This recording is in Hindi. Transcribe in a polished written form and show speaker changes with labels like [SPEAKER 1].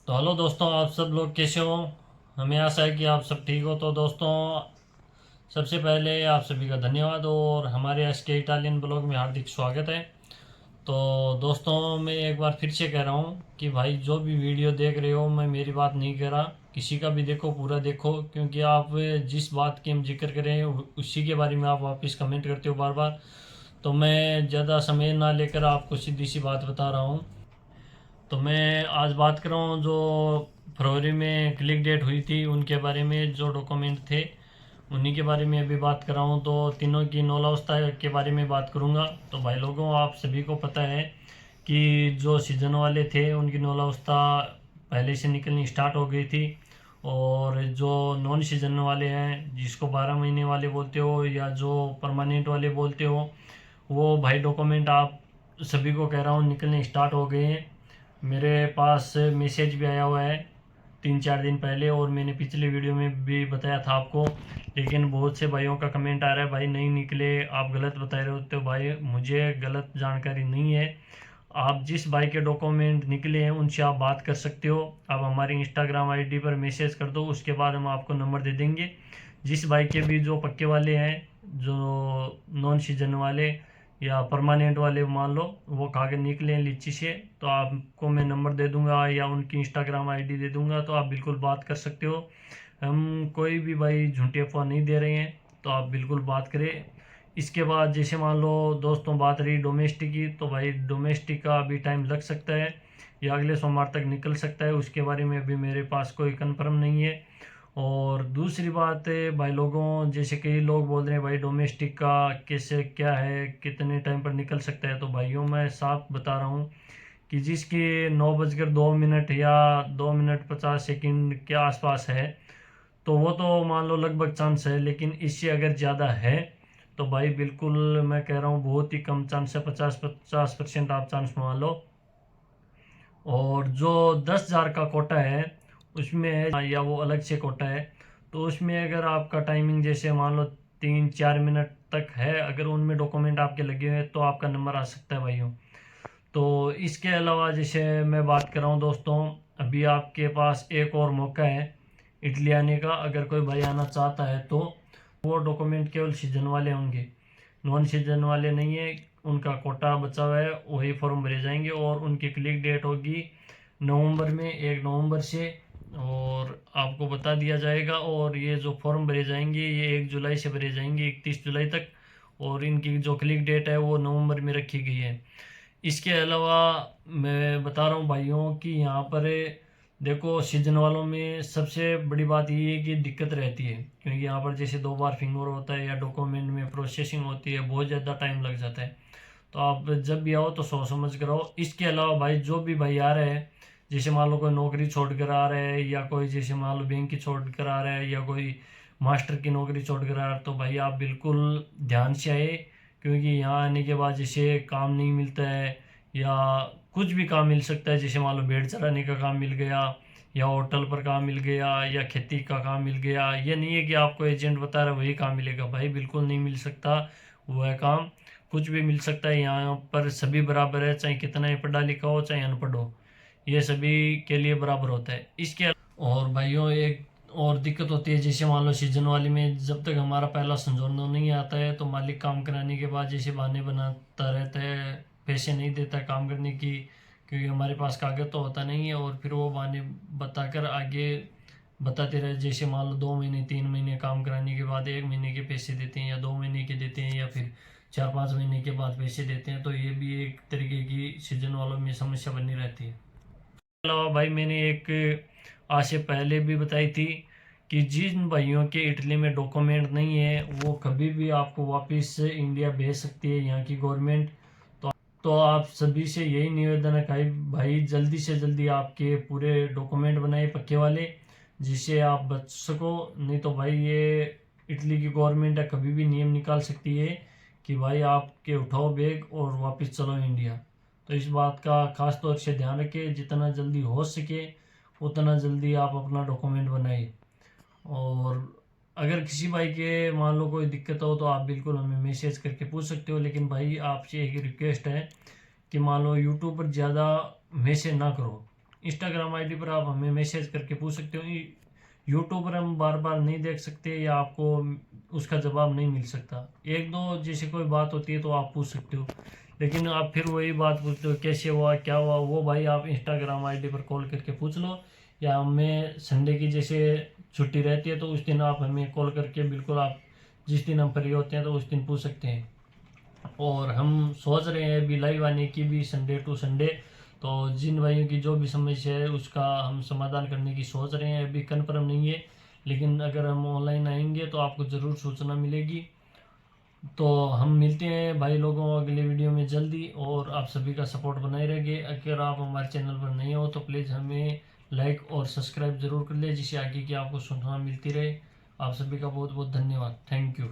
[SPEAKER 1] तो हेलो दोस्तों, आप सब लोग कैसे हो। हमें आशा है कि आप सब ठीक हो। तो दोस्तों, सबसे पहले आप सभी का धन्यवाद और हमारे आज के इटालियन ब्लॉग में हार्दिक स्वागत है। तो दोस्तों, मैं एक बार फिर से कह रहा हूँ कि भाई जो भी वीडियो देख रहे हो, मैं मेरी बात नहीं कह रहा, किसी का भी देखो पूरा देखो, क्योंकि आप जिस बात की हम जिक्र करें उसी के बारे में आप वापस कमेंट करते हो बार बार। तो मैं ज़्यादा समय ना लेकर आपको सीधी सी बात बता रहा हूँ। तो मैं आज बात कर रहा हूँ जो फरवरी में क्लिक डेट हुई थी उनके बारे में, जो डॉक्यूमेंट थे उन्हीं के बारे में अभी बात कर रहा हूँ। तो तीनों की नौलावस्था के बारे में बात करूँगा। तो भाई लोगों, आप सभी को पता है कि जो सीजन वाले थे उनकी नौलावस्था पहले से निकलनी स्टार्ट हो गई थी। और जो नॉन सीजन वाले हैं, जिसको 12 महीने वाले बोलते हो या जो परमानेंट वाले बोलते हो, वो भाई डॉक्यूमेंट आप सभी को कह रहा हूँ निकलने स्टार्ट हो गए हैं। मेरे पास मैसेज भी आया हुआ है 3-4 दिन पहले, और मैंने पिछले वीडियो में भी बताया था आपको। लेकिन बहुत से भाइयों का कमेंट आ रहा है, भाई नहीं निकले, आप गलत बता रहे हो। तो भाई मुझे गलत जानकारी नहीं है। आप जिस भाई के डॉक्यूमेंट निकले हैं उनसे आप बात कर सकते हो। आप हमारी इंस्टाग्राम आईडी पर मैसेज कर दो, उसके बाद हम आपको नंबर दे देंगे। जिस भाई के भी जो पक्के वाले हैं, जो नॉन सीजन वाले या परमानेंट वाले मान लो, वो खा के निकले हैं लीची से, तो आपको मैं नंबर दे दूंगा या उनकी इंस्टाग्राम आईडी दे दूंगा, तो आप बिल्कुल बात कर सकते हो। हम कोई भी भाई झूठी अफवाह नहीं दे रहे हैं, तो आप बिल्कुल बात करें। इसके बाद जैसे मान लो दोस्तों, बात रही डोमेस्टिक की, तो भाई डोमेस्टिक का अभी टाइम लग सकता है या अगले सोमवार तक निकल सकता है, उसके बारे में अभी मेरे पास कोई कंफर्म नहीं है। और दूसरी बात है भाई लोगों, जैसे कई लोग बोल रहे हैं भाई डोमेस्टिक का कैसे क्या है, कितने टाइम पर निकल सकता है। तो भाइयों, मैं साफ बता रहा हूँ कि जिसकी 9 बजकर 2 मिनट या 2 मिनट 50 सेकंड के आसपास है, तो वो तो मान लो लगभग चांस है। लेकिन इससे अगर ज़्यादा है तो भाई बिल्कुल मैं कह रहा हूँ बहुत ही कम चांस है, 50-50% आप चांस मान लो। और जो 10,000 का कोटा है उसमें है, या वो अलग से कोटा है, तो उसमें अगर आपका टाइमिंग जैसे मान लो 3-4 मिनट तक है, अगर उनमें डॉक्यूमेंट आपके लगे हुए हैं तो आपका नंबर आ सकता है भाइयों। तो इसके अलावा जैसे मैं बात कर रहा हूँ दोस्तों, अभी आपके पास एक और मौका है इटली आने का। अगर कोई भाई आना चाहता है तो वो डॉक्यूमेंट केवल सीजन वाले होंगे, नॉन सीजन वाले नहीं है। उनका कोटा बचा हुआ है, वही फॉर्म भरे जाएंगे और उनकी क्लिक डेट होगी नवंबर में, 1 नवंबर से। और आपको बता दिया जाएगा। और ये जो फॉर्म भरे जाएंगे ये 1 जुलाई से भरे जाएंगे 31 जुलाई तक। और इनकी जो क्लिक डेट है वो नवंबर में रखी गई है। इसके अलावा मैं बता रहा हूँ भाइयों कि यहाँ पर देखो, सीजन वालों में सबसे बड़ी बात ये है कि दिक्कत रहती है, क्योंकि यहाँ पर जैसे 2 बार फिंगर होता है या डॉक्यूमेंट में प्रोसेसिंग होती है, बहुत ज़्यादा टाइम लग जाता है। तो आप जब भी आओ तो सोच समझ कर आओ। इसके अलावा भाई जो भी भाई आ रहे हैं, जैसे मान लो कोई नौकरी छोड़ कर आ रहा है, या कोई जैसे मान लो बैंक की छोड़ कर आ रहा है, या कोई मास्टर की नौकरी छोड़ कर आ रहा है, तो भाई आप बिल्कुल ध्यान से आए। क्योंकि यहाँ आने के बाद जैसे काम नहीं मिलता है, या कुछ भी काम मिल सकता है, जैसे मान लो भेड़ चराने का काम मिल गया, या होटल पर काम मिल गया, या खेती का काम मिल गया। ये नहीं है कि आपको एजेंट बता रहा है वही काम मिलेगा, भाई बिल्कुल नहीं मिल सकता वह काम। कुछ भी मिल सकता है, यहाँ पर सभी बराबर है, चाहे कितना ही पढ़ा लिखा हो चाहे अनपढ़ हो, ये सभी के लिए बराबर होता है। और भाइयों, एक और दिक्कत होती है, जैसे मान लो सीजन वाले में जब तक हमारा पहला संजोना नहीं आता है तो मालिक काम कराने के बाद जैसे बहाने बनाता रहता है, पैसे नहीं देता काम करने की, क्योंकि हमारे पास कागज तो होता नहीं है। और फिर वो बहाने बताकर आगे बताते रहे, जैसे मान लो 2 महीने 3 महीने काम कराने के बाद 1 महीने के पैसे देते हैं, या 2 महीने के देते हैं, या फिर 4-5 महीने के बाद पैसे देते हैं। तो ये भी एक तरीके की सीजन वालों में समस्या बनी रहती है। अलावा भाई मैंने एक आज से पहले भी बताई थी कि जिन भाइयों के इटली में डॉक्यूमेंट नहीं है वो कभी भी आपको वापस इंडिया भेज सकती है यहाँ की गवर्नमेंट। तो आप सभी से यही निवेदन है भाई, जल्दी से जल्दी आपके पूरे डॉक्यूमेंट बनाए पक्के वाले, जिससे आप बच सको। नहीं तो भाई ये इटली की गवर्नमेंट है, कभी भी नियम निकाल सकती है कि भाई आपके उठाओ बैग और वापस चलो इंडिया। तो इस बात का खास तौर से ध्यान रखें, जितना जल्दी हो सके उतना जल्दी आप अपना डॉक्यूमेंट बनाइए। और अगर किसी भाई के मान लो कोई दिक्कत हो तो आप बिल्कुल हमें मैसेज करके पूछ सकते हो। लेकिन भाई आपसे एक रिक्वेस्ट है कि मान लो यूट्यूब पर ज़्यादा मैसेज ना करो, इंस्टाग्राम आईडी पर आप हमें मैसेज करके पूछ सकते हो। यूट्यूब पर हम बार बार नहीं देख सकते या आपको उसका जवाब नहीं मिल सकता। एक दो जैसे कोई बात होती है तो आप पूछ सकते हो, लेकिन आप फिर वही बात पूछते हो कैसे हुआ क्या हुआ, वो भाई आप इंस्टाग्राम आईडी पर कॉल करके पूछ लो, या हमें संडे की जैसे छुट्टी रहती है तो उस दिन आप हमें कॉल करके बिल्कुल आप जिस दिन हम फ्री होते हैं तो उस दिन पूछ सकते हैं। और हम सोच रहे हैं अभी लाइव आने की भी संडे टू संडे, तो जिन भाइयों की जो भी समस्या है उसका हम समाधान करने की सोच रहे हैं। अभी कन्फर्म नहीं है, लेकिन अगर हम ऑनलाइन आएंगे तो आपको ज़रूर सूचना मिलेगी। तो हम मिलते हैं भाई लोगों अगले वीडियो में जल्दी, और आप सभी का सपोर्ट बनाए रहिए। अगर आप हमारे चैनल पर नए हो तो प्लीज़ हमें लाइक और सब्सक्राइब ज़रूर कर ले, जिससे आगे की आपको सूचना मिलती रहे। आप सभी का बहुत बहुत धन्यवाद। Thank you.